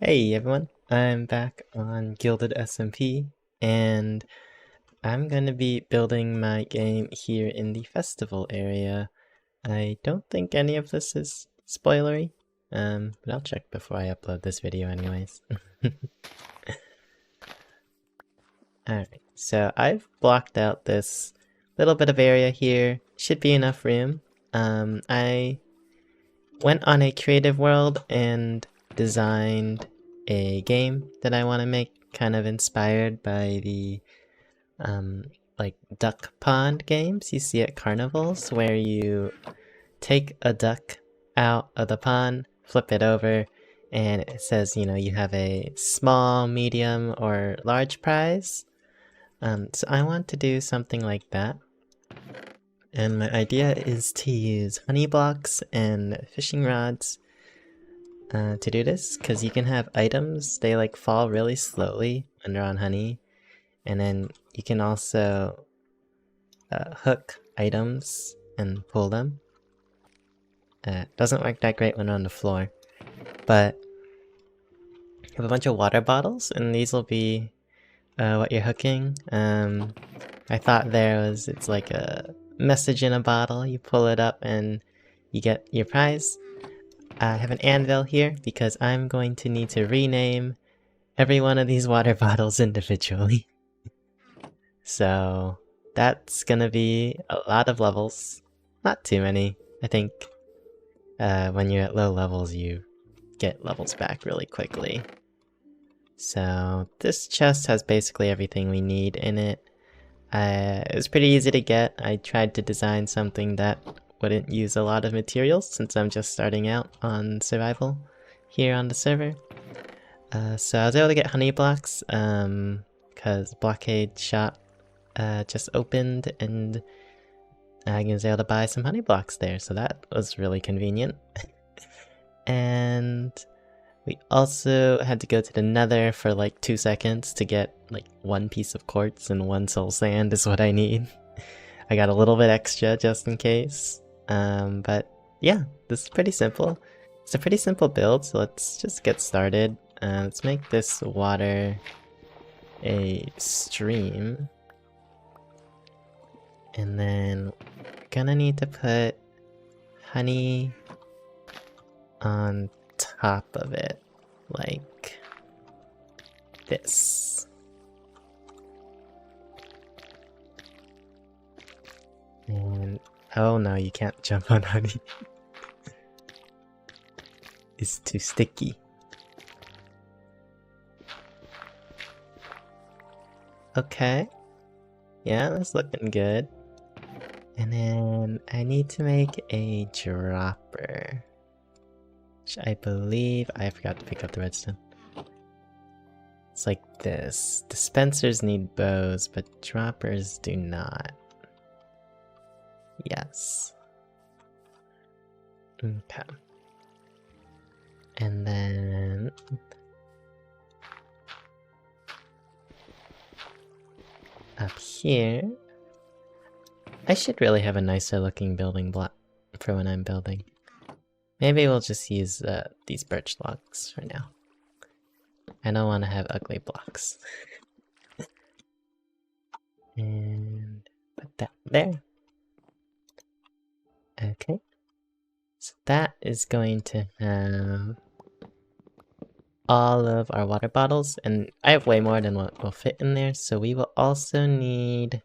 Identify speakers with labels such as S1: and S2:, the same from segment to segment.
S1: Hey everyone, I'm back on Gilded SMP, and I'm gonna be building my game here in the festival area. I don't think any of this is spoilery, but I'll check before I upload this video anyways. Alright, so I've blocked out this little bit of area here. Should be enough room. I went on a creative world and designed a game that I want to make, kind of inspired by the like duck pond games you see at carnivals, where you take a duck out of the pond, flip it over, and it says, you have a small, medium, or large prize. So I want to do something like that. And my idea is to use honey blocks and fishing rods to do this, because you can have items, they like fall really slowly when they're on honey, and then you can also hook items and pull them. Doesn't work that great when they're on the floor, but you have a bunch of water bottles, and these will be what you're hooking. I thought it's like a message in a bottle. You pull it up and you get your prize. I have an anvil here because I'm going to need to rename every one of these water bottles individually. So that's gonna be a lot of levels. Not too many. I think when you're at low levels you get levels back really quickly. So this chest has basically everything we need in it. It was pretty easy to get. I tried to design something that wouldn't use a lot of materials since I'm just starting out on survival here on the server. So I was able to get honey blocks because blockade shop just opened, and I was able to buy some honey blocks there, so that was really convenient. And we also had to go to the nether for like 2 seconds to get like 1 piece of quartz, and 1 soul sand is what I need. I got a little bit extra just in case. But yeah, this is pretty simple. It's a pretty simple build, so let's just get started. Let's make this water a stream. And then we're gonna need to put honey on top of it, like this. And oh no, you can't jump on honey. It's too sticky. Okay. Yeah, that's looking good. And then I need to make a dropper, which I believe I forgot to pick up the redstone. It's like this. Dispensers need bows, but droppers do not. Yes. Okay. And then up here, I should really have a nicer looking building block for when I'm building. Maybe we'll just use these birch logs for now. I don't want to have ugly blocks. And put that there. Okay. So that is going to have all of our water bottles, and I have way more than what will fit in there, so we will also need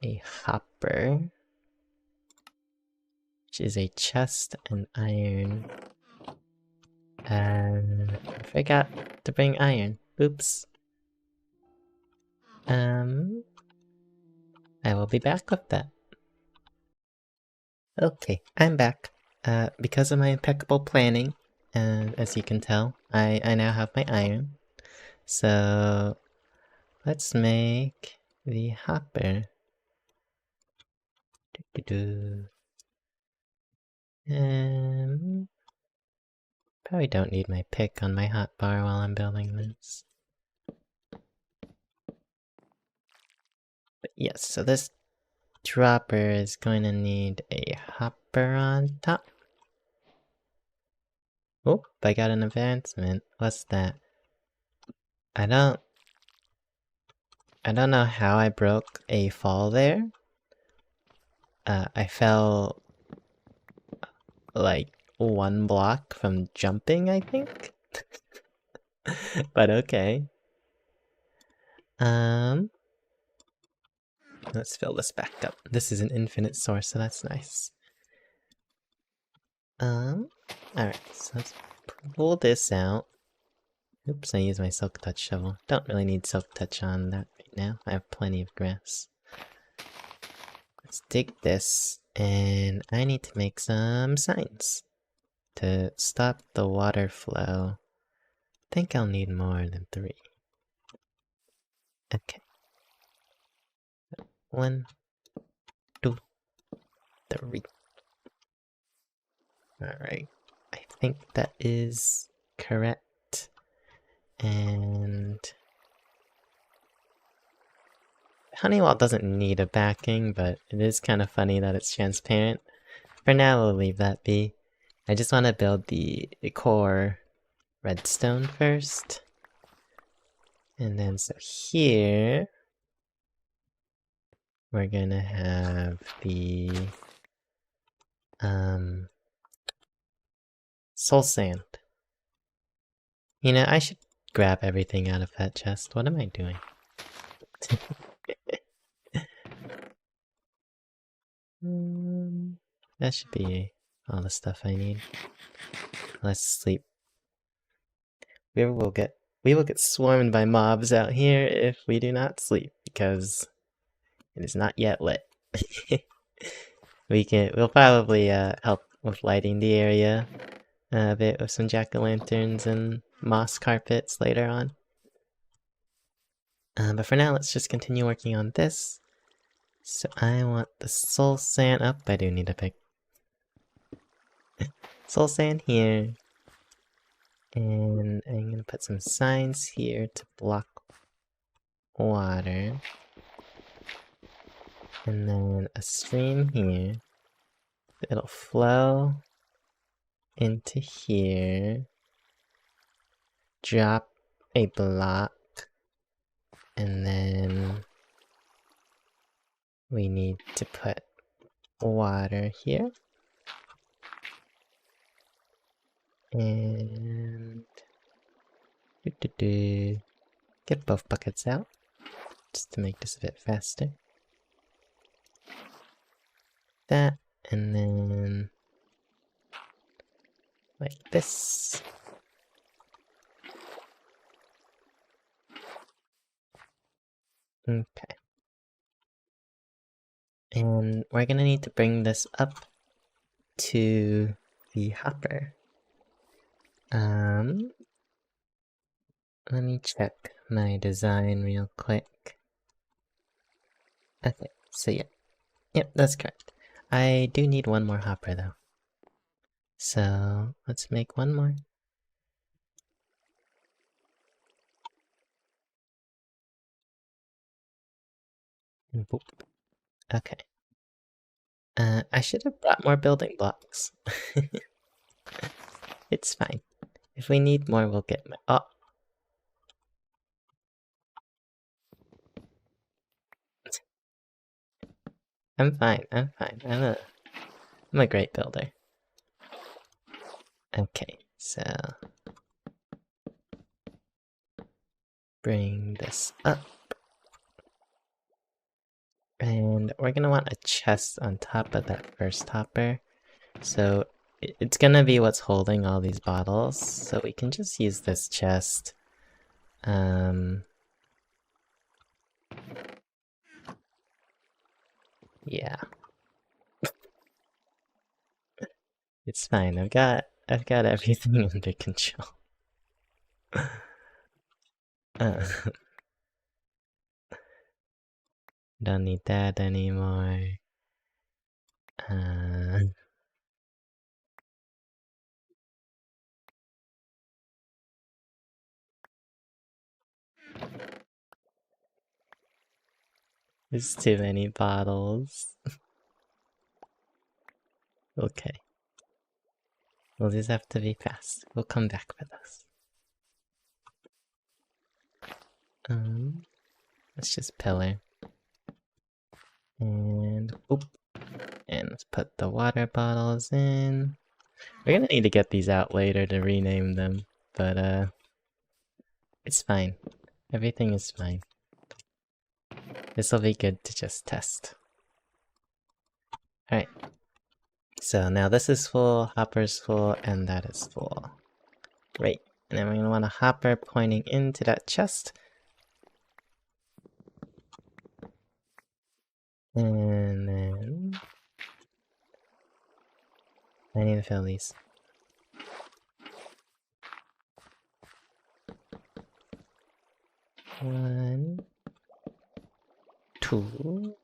S1: a hopper, which is a chest and iron. I forgot to bring iron. Oops. I will be back with that. Okay, I'm back. Because of my impeccable planning, as you can tell, I now have my iron. So let's make the hopper. Probably don't need my pick on my hotbar while I'm building this. But yes, so this dropper is going to need a hopper on top. Oh, I got an advancement. What's that? I don't know how I broke a fall there. I fell like one block from jumping, I think. But okay. Let's fill this back up. This is an infinite source, so that's nice. Alright, so let's pull this out. Oops, I used my silk touch shovel. Don't really need silk touch on that right now. I have plenty of grass. Let's dig this, and I need to make some signs to stop the water flow. I think I'll need more than 3. Okay. 1, 2, 3. Alright. I think that is correct. And Honeywell doesn't need a backing, but it is kind of funny that it's transparent. For now, we'll leave that be. I just want to build the core redstone first. And then so here, we're gonna have the soul sand. You know, I should grab everything out of that chest. What am I doing? That should be all the stuff I need. Let's sleep. We will get swarmed by mobs out here if we do not sleep, because it is not yet lit. We'll probably help with lighting the area a bit with some jack-o'-lanterns and moss carpets later on. But for now, let's just continue working on this. So I want the soul sand up. I do need a pick. Soul sand here. And I'm gonna put some signs here to block water. And then a stream here. It'll flow into here. Drop a block. And then we need to put water here. And get both buckets out just to make this a bit faster. That, and then like this. Okay. And we're gonna need to bring this up to the hopper. Let me check my design real quick. Okay, so yeah. Yep, that's correct. I do need one more hopper though. So let's make one more. Boop. Okay. I should have brought more building blocks. It's fine. If we need more, we'll get more. Oh! I'm fine, I'm fine. I'm a great builder. Okay, so bring this up. And we're gonna want a chest on top of that first hopper. So it's gonna be what's holding all these bottles. So we can just use this chest. Yeah. It's fine. I've got everything under control. Don't need that anymore. There's too many bottles. Okay. We'll just have to be fast. We'll come back for this. Let's just pillar. And oop. And let's put the water bottles in. We're gonna need to get these out later to rename them, but it's fine. Everything is fine. This'll be good to just test. Alright. So now this is full, hopper's full, and that is full. Great. And then we're gonna want a hopper pointing into that chest. And then I need to fill these. One, two.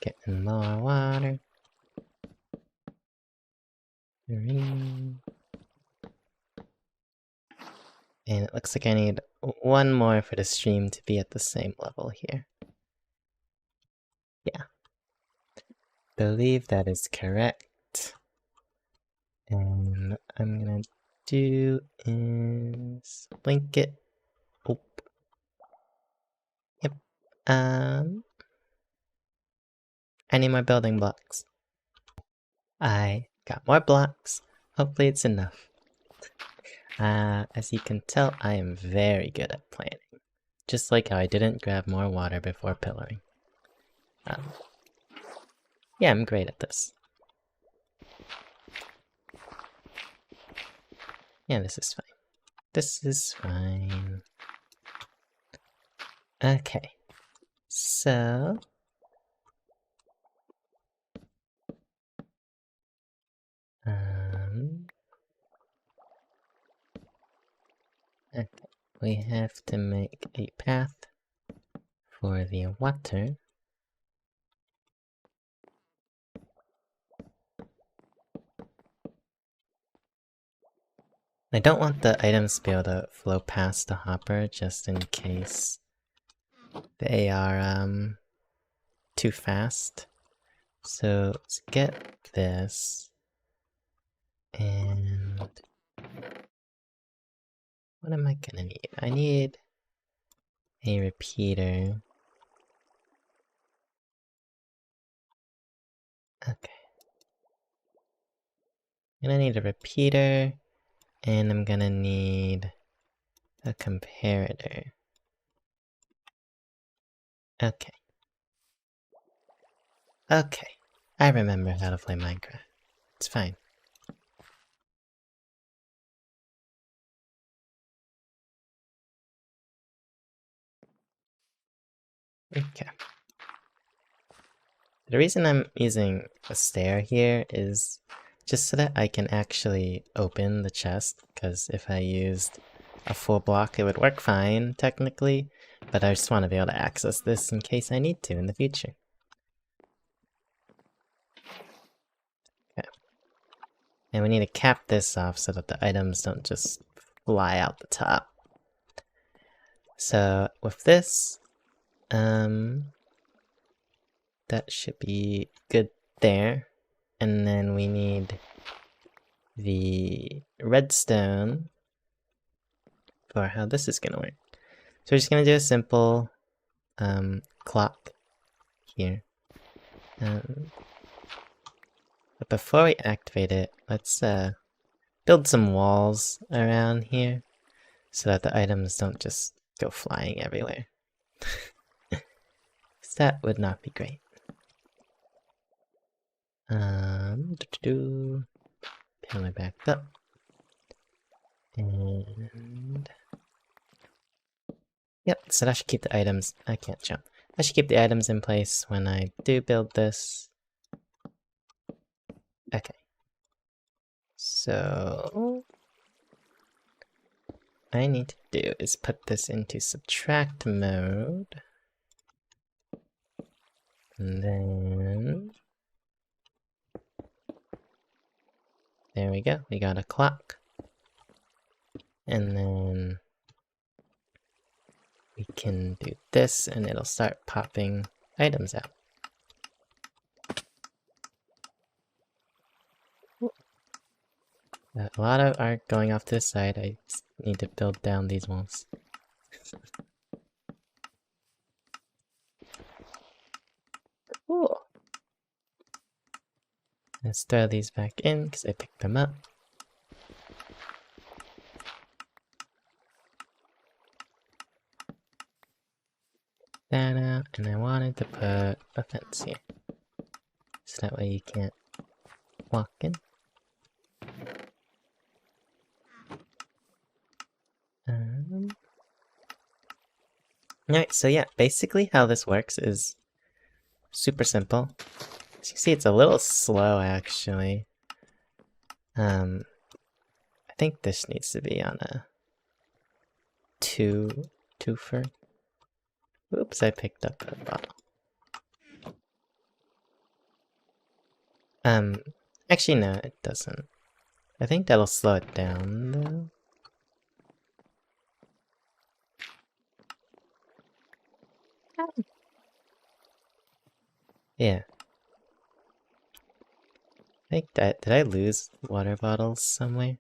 S1: Getting more water. Three. And it looks like I need one more for the stream to be at the same level here. Yeah. Believe that is correct. And what I'm gonna do is blink it. Oh. Yep. I need more building blocks. I got more blocks. Hopefully it's enough. As you can tell, I am very good at planning. Just like how I didn't grab more water before pillaring. Yeah, I'm great at this. Yeah, this is fine. This is fine. Okay. So... okay. We have to make a path for the water. I don't want the items to be able to flow past the hopper just in case they are too fast. So let's get this. And what am I gonna need? I need a repeater. Okay. I'm gonna need a repeater, and I'm gonna need a comparator. Okay. Okay. I remember how to play Minecraft. It's fine. Okay. The reason I'm using a stair here is just so that I can actually open the chest, because if I used a full block it would work fine, technically, but I just want to be able to access this in case I need to in the future. Okay. And we need to cap this off so that the items don't just fly out the top. So with this, that should be good there. And then we need the redstone for how this is gonna work. So we're just gonna do a simple clock here. But before we activate it, let's build some walls around here so that the items don't just go flying everywhere. Because that would not be great. Pillar back up. And... yep, so that should keep the items... I can't jump. I should keep the items in place when I do build this. Okay. So... what I need to do is put this into subtract mode. And then... there we go, we got a clock. And then... we can do this and it'll start popping items out. A lot of art going off this side. I just need to build down these walls. Cool. Let's throw these back in because I picked them up. That out, and I wanted to put a fence here. So that way you can't walk in. Alright, so yeah, basically how this works is super simple. As you can see, it's a little slow actually. I think this needs to be on a twofer. Oops, I picked up a bottle. Actually no, it doesn't. I think that'll slow it down though. Yeah. I think that, did I lose water bottles somewhere?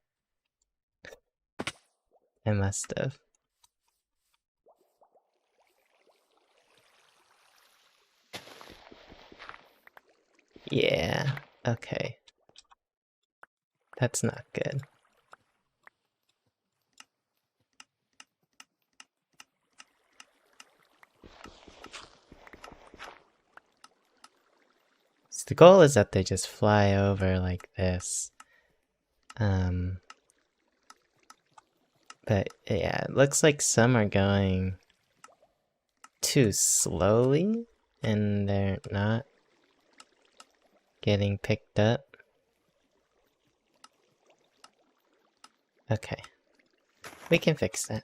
S1: I must have. Yeah, okay. That's not good. So the goal is that they just fly over like this. But yeah, it looks like some are going too slowly and they're not getting picked up. Okay. We can fix that.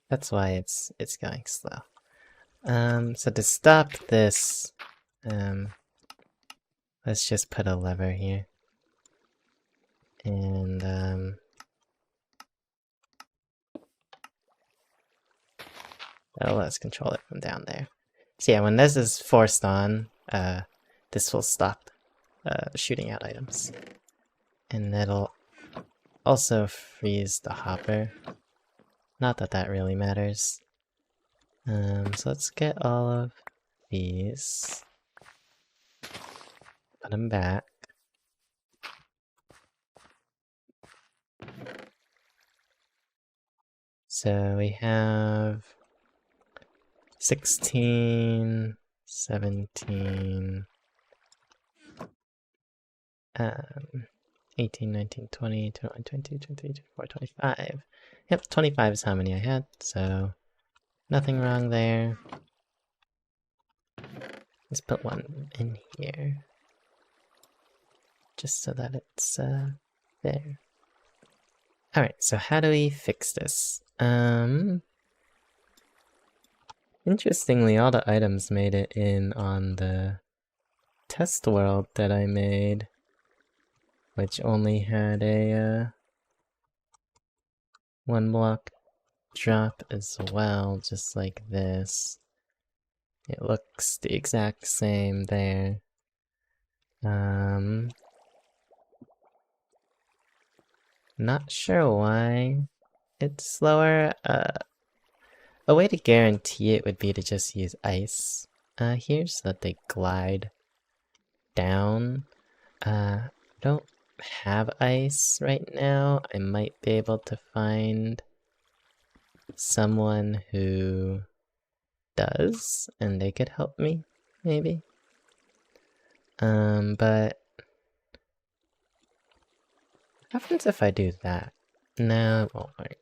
S1: That's why it's going slow. So to stop this, let's just put a lever here. And that'll let us control it from down there. So yeah, when this is forced on, this will stop shooting out items. And that'll also freeze the hopper. Not that that really matters. So let's get all of these. Put them back. So we have 16, 17, 18, 19, 20, 21, 22, 23, 24, 25. Yep, 25 is how many I had, so nothing wrong there. Let's put one in here. Just so that it's there. Alright, so how do we fix this? Interestingly, all the items made it in on the test world that I made, which only had a 1 block drop as well, just like this. It looks the exact same there. Not sure why it's slower. A way to guarantee it would be to just use ice here so that they glide down. Don't have ice right now. I might be able to find someone who does, and they could help me, maybe. But what happens if I do that? No, it won't work.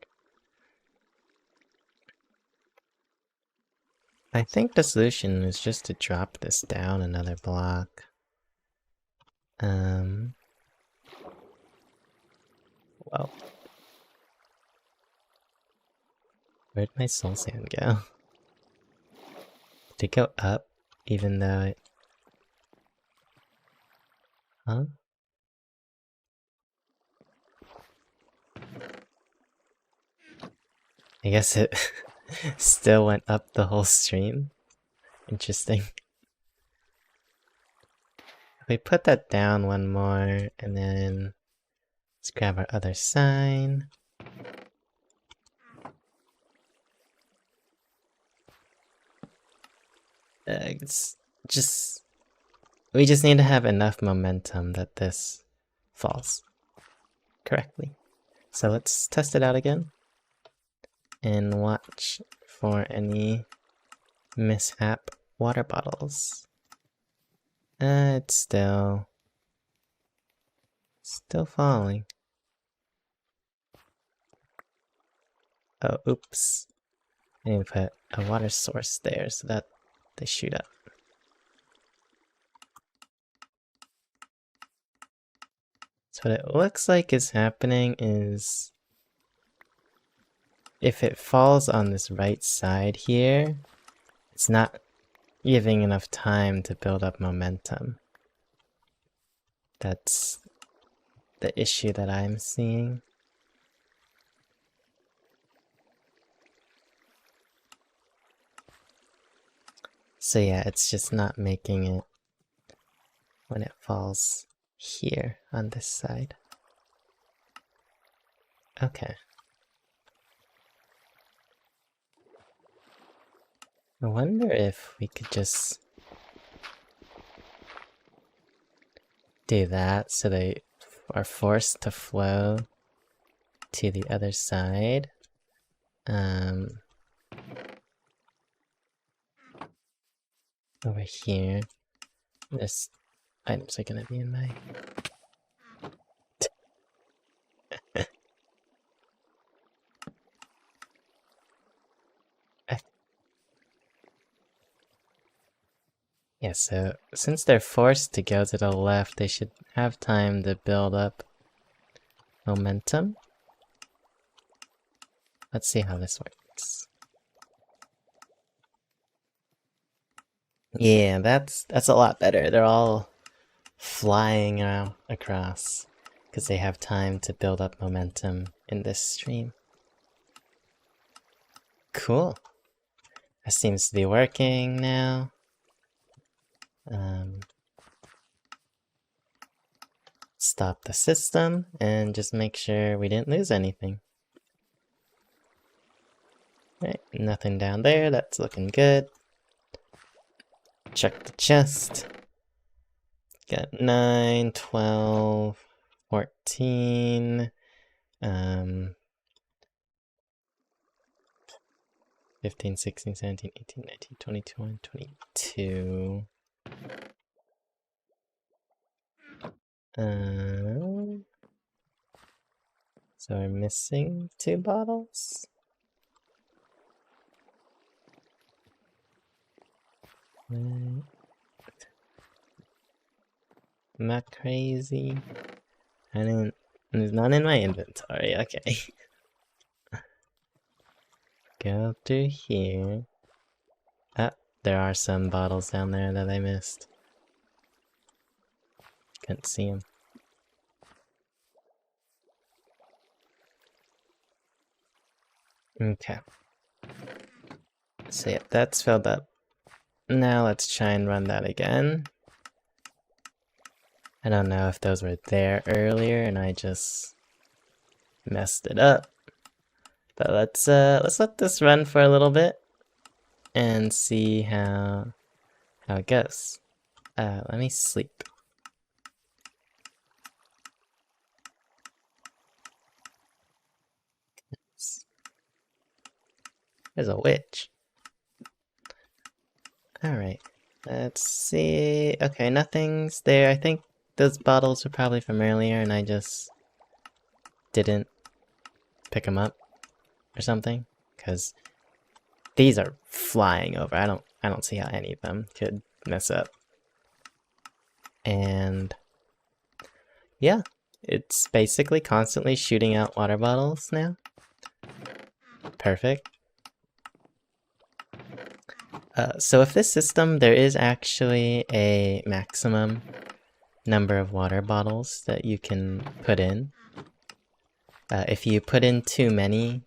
S1: I think the solution is just to drop this down another block. Well. Where'd my soul sand go? Did it go up, even though it... Huh? I guess it still went up the whole stream. Interesting. If we put that down one more, and then Let's grab our other sign. It's just... we just need to have enough momentum that this falls correctly. So let's test it out again and watch for any mishap water bottles. It's still falling. Oh, oops. I need to put a water source there so that they shoot up. So what it looks like is happening is if it falls on this right side here, it's not giving enough time to build up momentum. That's the issue that I'm seeing. So yeah, it's just not making it when it falls here on this side. Okay. I wonder if we could just do that so they are forced to flow to the other side. Over here, this items are gonna be in my... Yeah, so since they're forced to go to the left, they should have time to build up momentum. Let's see how this works. Yeah, that's a lot better. They're all flying across because they have time to build up momentum in this stream. Cool. That seems to be working now. Stop the system and just make sure we didn't lose anything. Right, nothing down there, that's looking good. Check the chest. Got 9, 12, 14, 15, 16, 17, 18, 19, 20, 21, 22. So we're missing 2 bottles. Am I crazy? It's not in my inventory, okay. Go through here. Ah, there are some bottles down there that I missed. Couldn't see them. Okay. So yeah, that's filled up. Now let's try and run that again. I don't know if those were there earlier and I just messed it up. But let's let this run for a little bit and see how it goes. Let me sleep. There's a witch. Alright, let's see. Okay, nothing's there. I think those bottles were probably from earlier and I just didn't pick them up or something. Because these are flying over. I don't see how any of them could mess up. And yeah, it's basically constantly shooting out water bottles now. Perfect. So with this system, there is actually a maximum number of water bottles that you can put in. If you put in too many,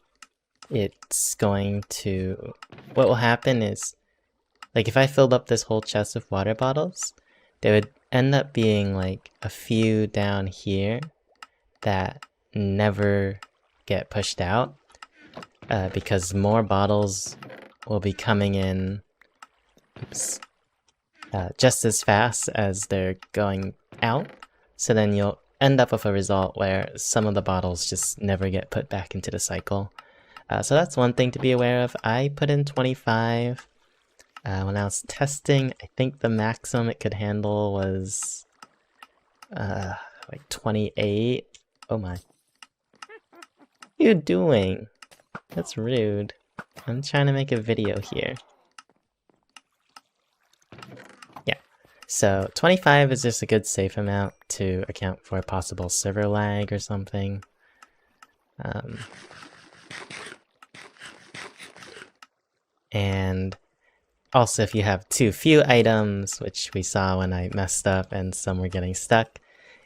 S1: it's going to... what will happen is, like if I filled up this whole chest of water bottles, there would end up being like a few down here, that never get pushed out because more bottles will be coming in just as fast as they're going out. So then you'll end up with a result where some of the bottles just never get put back into the cycle. So that's one thing to be aware of. I put in 25. When I was testing, I think the maximum it could handle was like 28. Oh my. What are you doing? That's rude. I'm trying to make a video here. Yeah. So 25 is just a good safe amount to account for possible server lag or something. And also if you have too few items, which we saw when I messed up and some were getting stuck,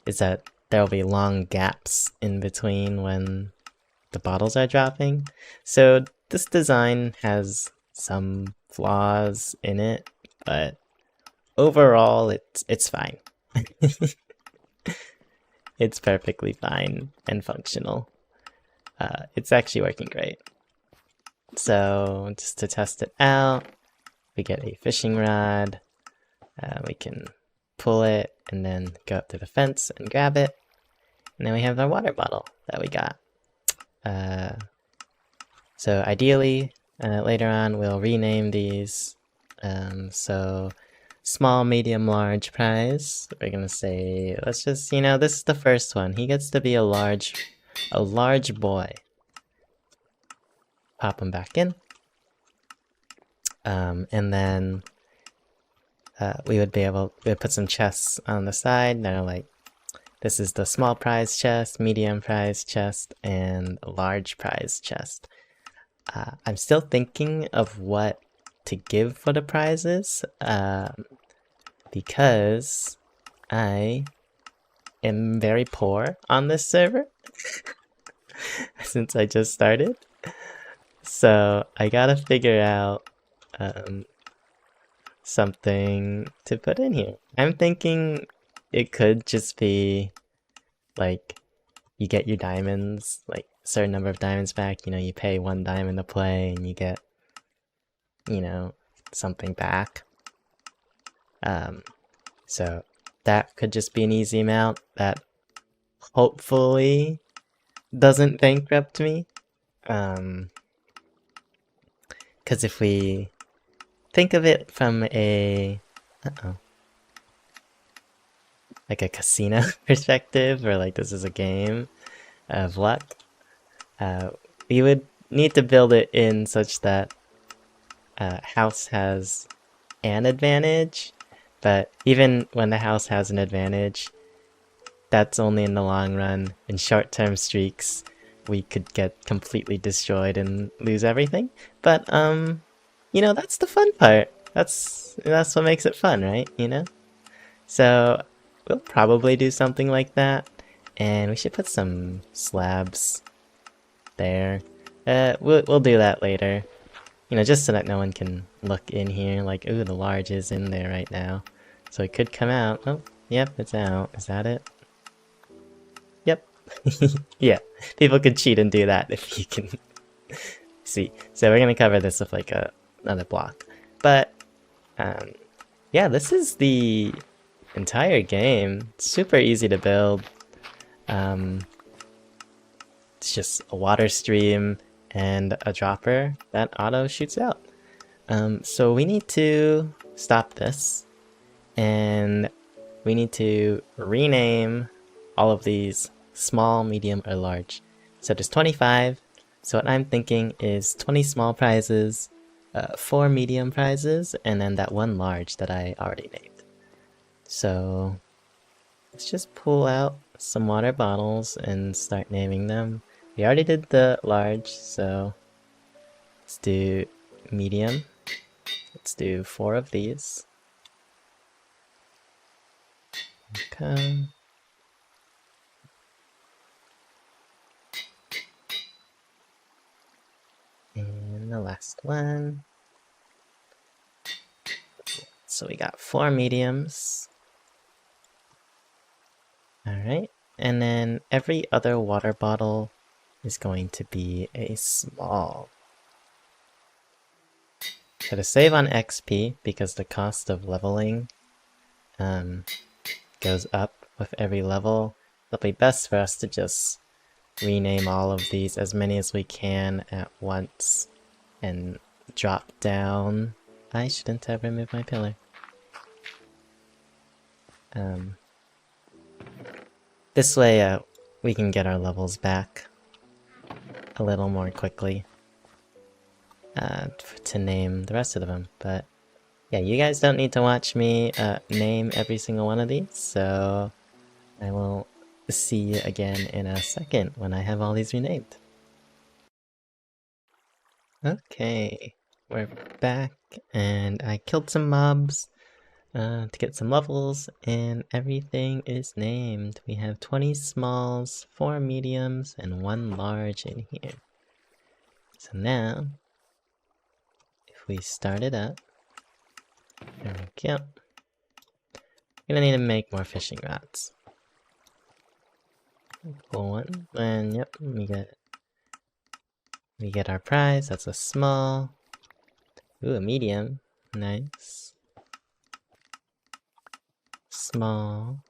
S1: is that there will be long gaps in between when the bottles are dropping. So this design has some flaws in it, but overall it's fine. It's perfectly fine and functional. It's actually working great. So just to test it out, we get a fishing rod. We can pull it and then go up to the fence and grab it. And then we have our water bottle that we got. So ideally, later on we'll rename these. So small, medium, large prize. We're gonna say, let's just, this is the first one. He gets to be a large boy. Pop him back in. And then we would put some chests on the side that are like, this is the small prize chest, medium prize chest, and large prize chest. I'm still thinking of what to give for the prizes, because I am very poor on this server since I just started. So I gotta figure out something to put in here. I'm thinking it could just be like you get your diamonds, like a certain number of diamonds back. You pay 1 diamond to play and you get, something back. So that could just be an easy amount that hopefully doesn't bankrupt me. Because if we think of it from a like a casino perspective, or like this is a game of luck, we would need to build it in such that house has an advantage, but even when the house has an advantage, that's only in the long run. In short-term streaks, we could get completely destroyed and lose everything. But that's the fun part. That's what makes it fun, right? So we'll probably do something like that, and we should put some slabs there. We'll do that later. Just so that no one can look in here like, ooh, the large is in there right now. So it could come out. Oh, yep, it's out. Is that it? Yep. Yeah, people could cheat and do that if you can see. So we're gonna cover this with like another block. But yeah, this is the entire game. It's super easy to build. It's just a water stream and a dropper that auto shoots out. So we need to stop this, and we need to rename all of these small, medium, or large. So there's 25, so what I'm thinking is 20 small prizes, 4 medium prizes, and then that 1 large that I already named. So let's just pull out some water bottles and start naming them. We already did the large, so let's do medium. Let's do 4 of these. Okay. And the last one. So we got 4 mediums. Alright. And then every other water bottle is going to be a small. So to save on XP, because the cost of leveling goes up with every level, it'll be best for us to just rename all of these, as many as we can at once, and drop down. I shouldn't have removed my pillar. This way we can get our levels back a little more quickly to name the rest of them. But yeah, you guys don't need to watch me name every single one of these, so I will see you again in a second when I have all these renamed. Okay, we're back, and I killed some mobs to get some levels, and everything is named. We have 20 smalls, 4 mediums, and 1 large in here. So now, if we start it up, there we go. We're gonna need to make more fishing rods. Pull one, and yep, we get our prize. That's a small. Ooh, a medium. Nice. Small.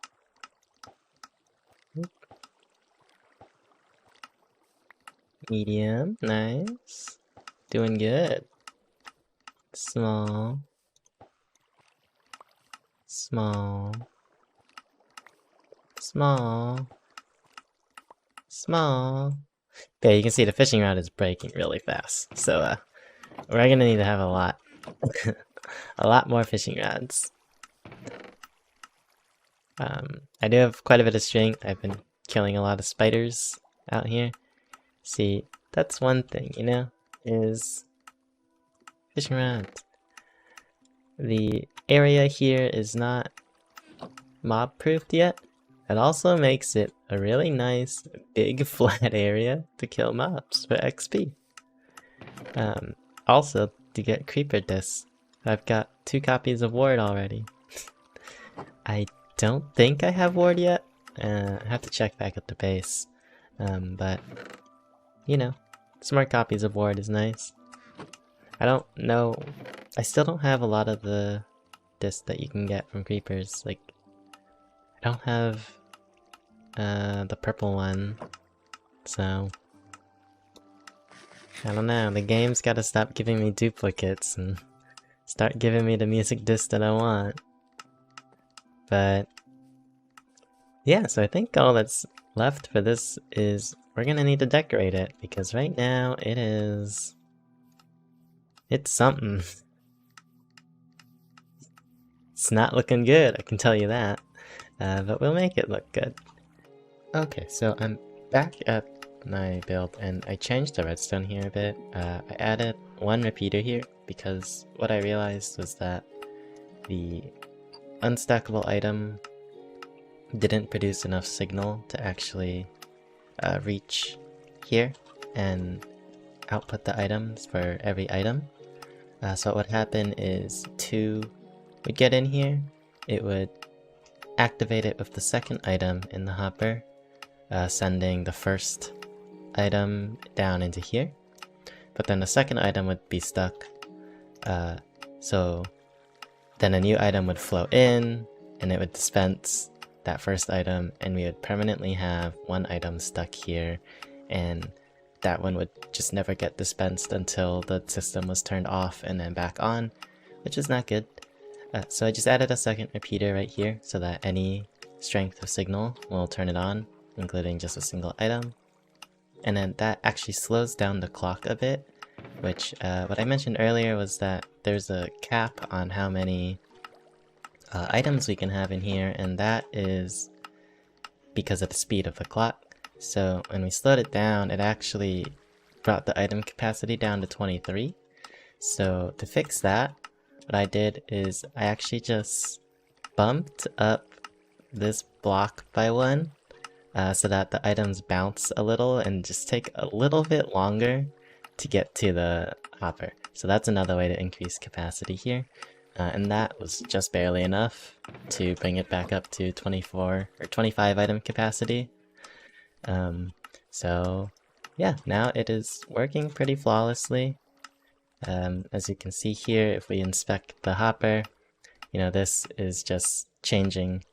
S1: Medium. Nice. Doing good. Small. Small. Small. Small. Okay, you can see the fishing rod is breaking really fast. So, we're gonna need to have a lot. a lot more fishing rods. I do have quite a bit of strength. I've been killing a lot of spiders out here. See, that's one thing, you know, is fishing rods. The area here is not mob-proofed yet. It also makes it a really nice, big, flat area to kill mobs for XP. Also, to get creeper discs, I've got 2 copies of Ward already. I don't think I have Ward yet. I have to check back at the base. But, you know, some more copies of Ward is nice. I don't know. I still don't have a lot of the discs that you can get from creepers. Like, I don't have the purple one. So, I don't know. The game's gotta stop giving me duplicates and start giving me the music disc that I want. But yeah, so I think all that's left for this is we're gonna need to decorate it, because right now it's something. It's not looking good, I can tell you that. But we'll make it look good. Okay, so I'm back at my build, and I changed the redstone here a bit. I added 1 repeater here, because what I realized was that the unstackable item didn't produce enough signal to actually reach here and output the items for every item. So what would happen is 2 would get in here, it would activate it with the second item in the hopper, sending the first item down into here, but then the second item would be stuck, so then a new item would flow in, and it would dispense that first item, and we would permanently have 1 item stuck here, and that one would just never get dispensed until the system was turned off and then back on, which is not good. So I just added a second repeater right here, so that any strength of signal will turn it on, including just a single item. And then that actually slows down the clock a bit, which what I mentioned earlier was that there's a cap on how many items we can have in here, and that is because of the speed of the clock. So when we slowed it down, it actually brought the item capacity down to 23. So to fix that, what I did is I actually just bumped up this block by 1, so that the items bounce a little and just take a little bit longer to get to the hopper. So that's another way to increase capacity here. And that was just barely enough to bring it back up to 24 or 25 item capacity, So yeah, now it is working pretty flawlessly. As you can see here, if we inspect the hopper, you know, this is just changing,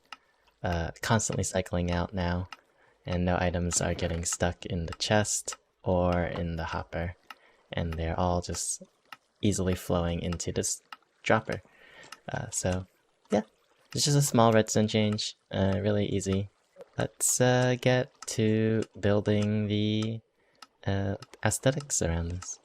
S1: constantly cycling out now, and no items are getting stuck in the chest or in the hopper, and they're all just easily flowing into this dropper. So yeah, it's just a small redstone change, really easy. Let's get to building the aesthetics around this.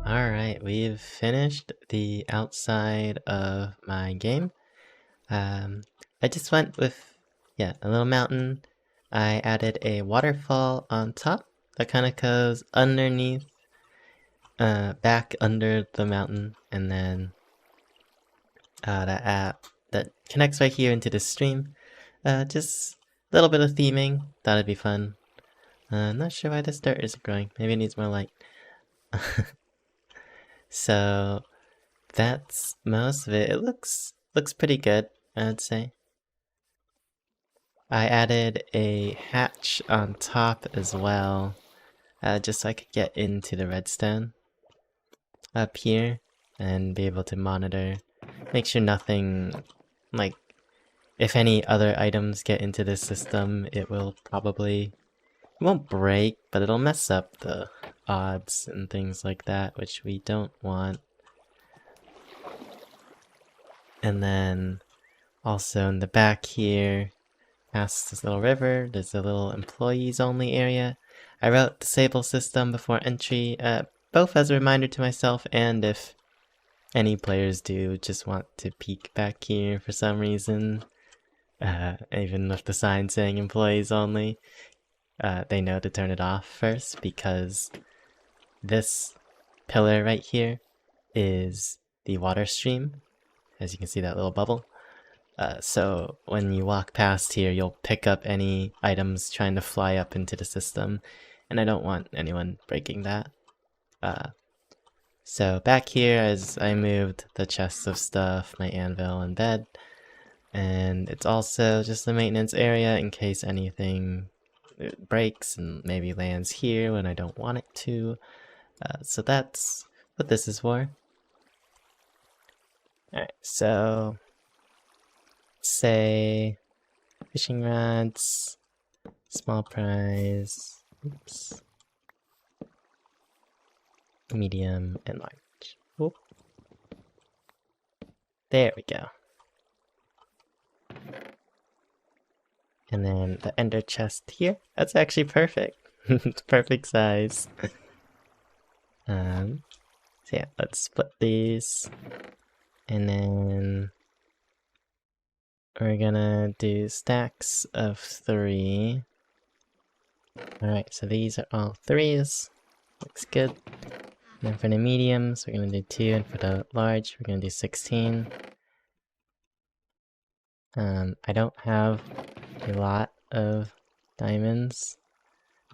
S1: Alright, we've finished the outside of my game. I just went with, yeah, a little mountain. I added a waterfall on top that kind of goes underneath, back under the mountain, and then that connects right here into the stream. Just a little bit of theming, thought it'd be fun. I'm not sure why this dirt isn't growing, maybe it needs more light. So that's most of it. It looks pretty good, I would say. I added a hatch on top as well, just so I could get into the redstone up here and be able to monitor. Make sure nothing, like, if any other items get into this system, it will probably, it won't break, but it'll mess up the odds and things like that, which we don't want. And then also in the back here, past this little river, there's a little employees only area. I wrote disable system before entry, both as a reminder to myself and if any players do just want to peek back here for some reason, even with the sign saying employees only, they know to turn it off first, because this pillar right here is the water stream. As you can see, that little bubble. So when you walk past here, you'll pick up any items trying to fly up into the system, and I don't want anyone breaking that. So back here, as I moved the chests of stuff, my anvil and bed, and it's also just the maintenance area in case anything breaks and maybe lands here when I don't want it to. So that's what this is for. Alright, so say fishing rods, small prize, oops, medium, and large. Whoop. There we go. And then the ender chest here, that's actually perfect. It's perfect size. So yeah, let's split these. And then we're gonna do stacks of 3. Alright, so these are all 3s. Looks good. And then for the mediums, we're gonna do 2, and for the large, we're gonna do 16. I don't have a lot of diamonds,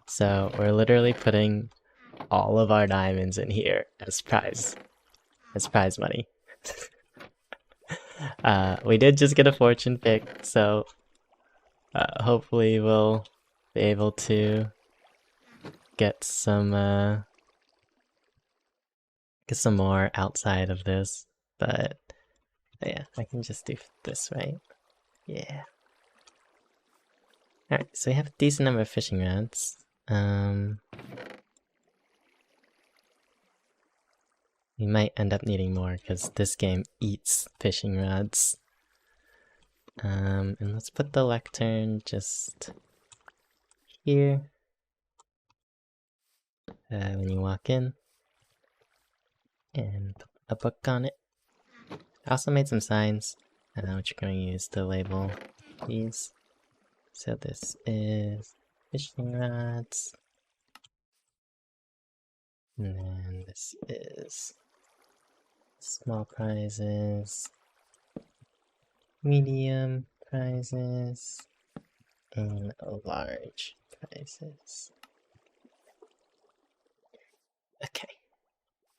S1: so we're literally putting all of our diamonds in here as prize money. We did just get a fortune pick, so hopefully we'll be able to get some more outside of this. But yeah, I can just do this, right? Yeah. Alright, so we have a decent number of fishing rods. We might end up needing more because this game eats fishing rods. And let's put the lectern just here. When you walk in, and put a book on it. I also made some signs, which you're going to use to label these. So this is fishing rods, and then this is small prizes, medium prizes, and large prizes. Okay.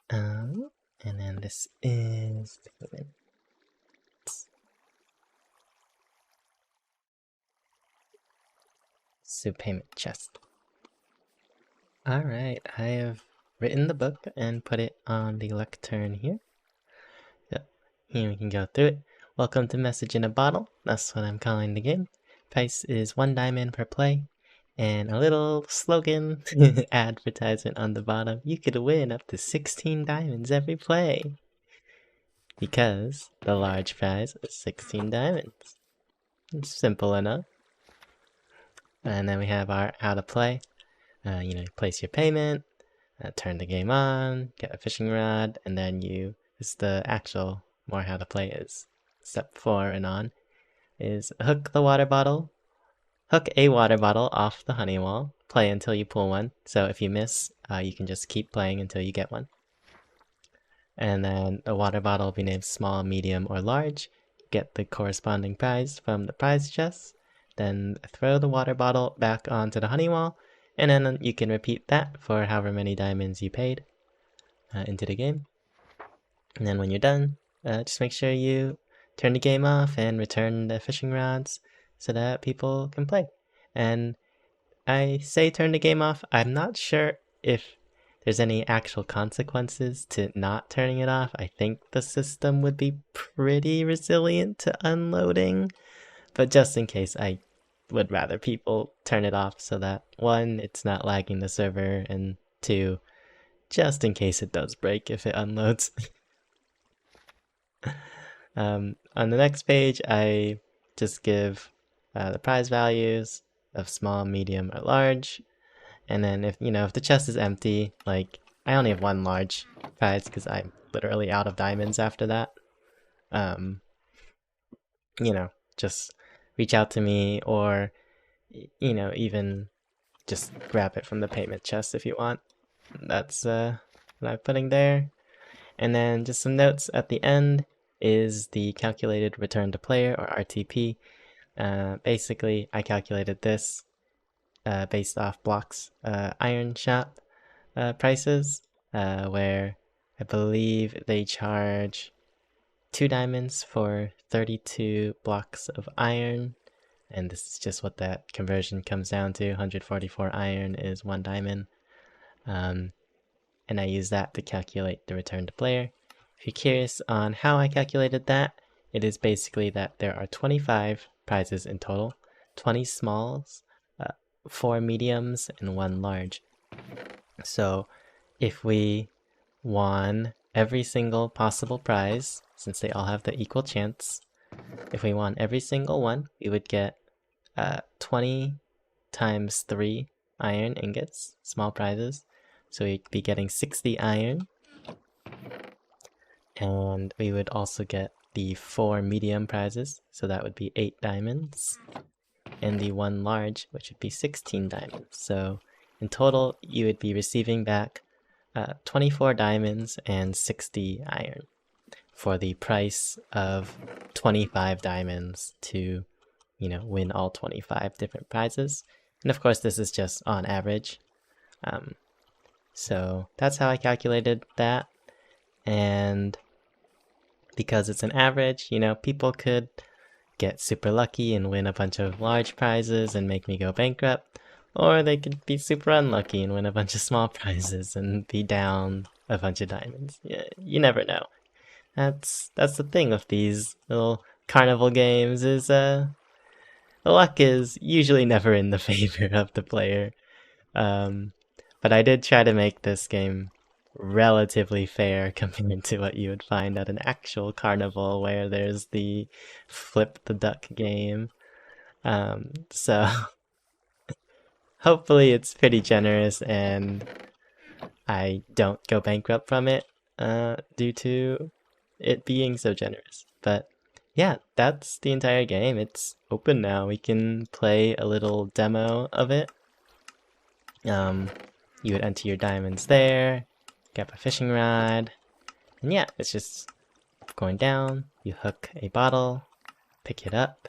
S1: And then this is payment. So payment chest. Alright, I have written the book and put it on the lectern here. So here we can go through it. Welcome to Message in a Bottle. That's what I'm calling the game. Price is 1 diamond per play. And a little slogan advertisement on the bottom. You could win up to 16 diamonds every play. Because the large prize is 16 diamonds. It's simple enough. And then we have our how to play. Place your payment, turn the game on, get a fishing rod, and then this is the actual more how to play is. Step 4 and on is hook a water bottle off the honey wall, play until you pull one. So if you miss, you can just keep playing until you get one. And then the water bottle will be named small, medium, or large. Get the corresponding prize from the prize chest. Then throw the water bottle back onto the honey wall, and then you can repeat that for however many diamonds you paid into the game. And then when you're done, just make sure you turn the game off and return the fishing rods so that people can play. And I say turn the game off. I'm not sure if there's any actual consequences to not turning it off. I think the system would be pretty resilient to unloading. But just in case, I would rather people turn it off so that 1, it's not lagging the server, and 2, just in case it does break if it unloads. On the next page, I just give the prize values of small, medium, or large. And then if the chest is empty, like I only have one large prize because I'm literally out of diamonds after that. You know, just reach out to me, or you know, even just grab it from the payment chest if you want. That's what I'm putting there. And then just some notes at the end is the calculated return to player, or RTP. Basically, I calculated this based off Block's iron shop prices, where I believe they charge 2 diamonds for 32 blocks of iron, and this is just what that conversion comes down to. 144 iron is 1 diamond, and I use that to calculate the return to player. If you're curious on how I calculated that, it is basically that there are 25 prizes in total, 20 smalls, 4 mediums, and 1 large. So if we won every single possible prize, since they all have the equal chance, if we won every single one, we would get 20 times 3 iron ingots, small prizes. So we'd be getting 60 iron. And we would also get the 4 medium prizes, so that would be 8 diamonds. And the 1 large, which would be 16 diamonds. So in total, you would be receiving back 24 diamonds and 60 iron for the price of 25 diamonds to, you know, win all 25 different prizes. And of course, this is just on average. So that's how I calculated that. And because it's an average, you know, people could get super lucky and win a bunch of large prizes and make me go bankrupt, or they could be super unlucky and win a bunch of small prizes and be down a bunch of diamonds. Yeah, you never know. That's the thing with these little carnival games, is the luck is usually never in the favor of the player. But I did try to make this game relatively fair compared to what you would find at an actual carnival where there's the flip the duck game. So hopefully it's pretty generous and I don't go bankrupt from it due to it being so generous. But yeah, that's the entire game. It's open now. We can play a little demo of it. You would enter your diamonds there, grab a fishing rod, and yeah, it's just going down. You hook a bottle, pick it up,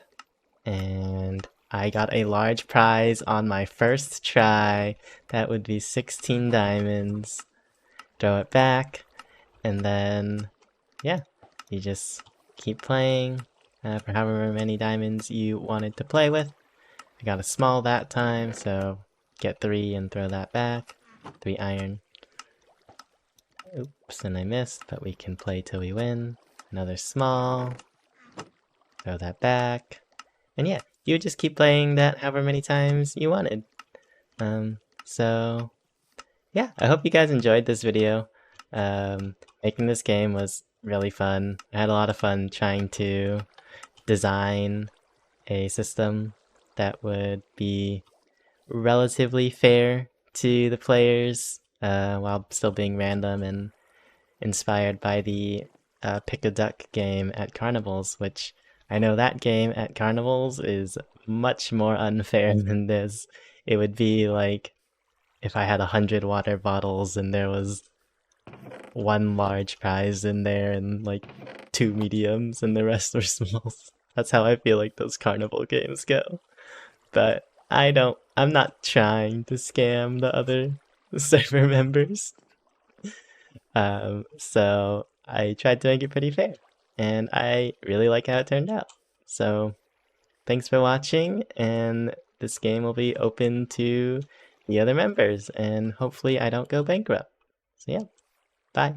S1: and I got a large prize on my first try. That would be 16 diamonds. Throw it back, and then yeah, you just keep playing for however many diamonds you wanted to play with. I got a small that time, so get 3 and throw that back. 3 iron. Oops, and I missed, but we can play till we win. Another small. Throw that back. And yeah, you would just keep playing that however many times you wanted. So yeah, I hope you guys enjoyed this video. Making this game was really fun. I had a lot of fun trying to design a system that would be relatively fair to the players while still being random and inspired by the pick a duck game at carnivals, which I know that game at carnivals is much more unfair than this. It would be like if I had 100 water bottles and there was 1 large prize in there and like 2 mediums and the rest were smalls. That's how I feel like those carnival games go. But I'm not trying to scam the other server members. So I tried to make it pretty fair, and I really like how it turned out. So thanks for watching, and this game will be open to the other members, and hopefully I don't go bankrupt. So yeah, bye.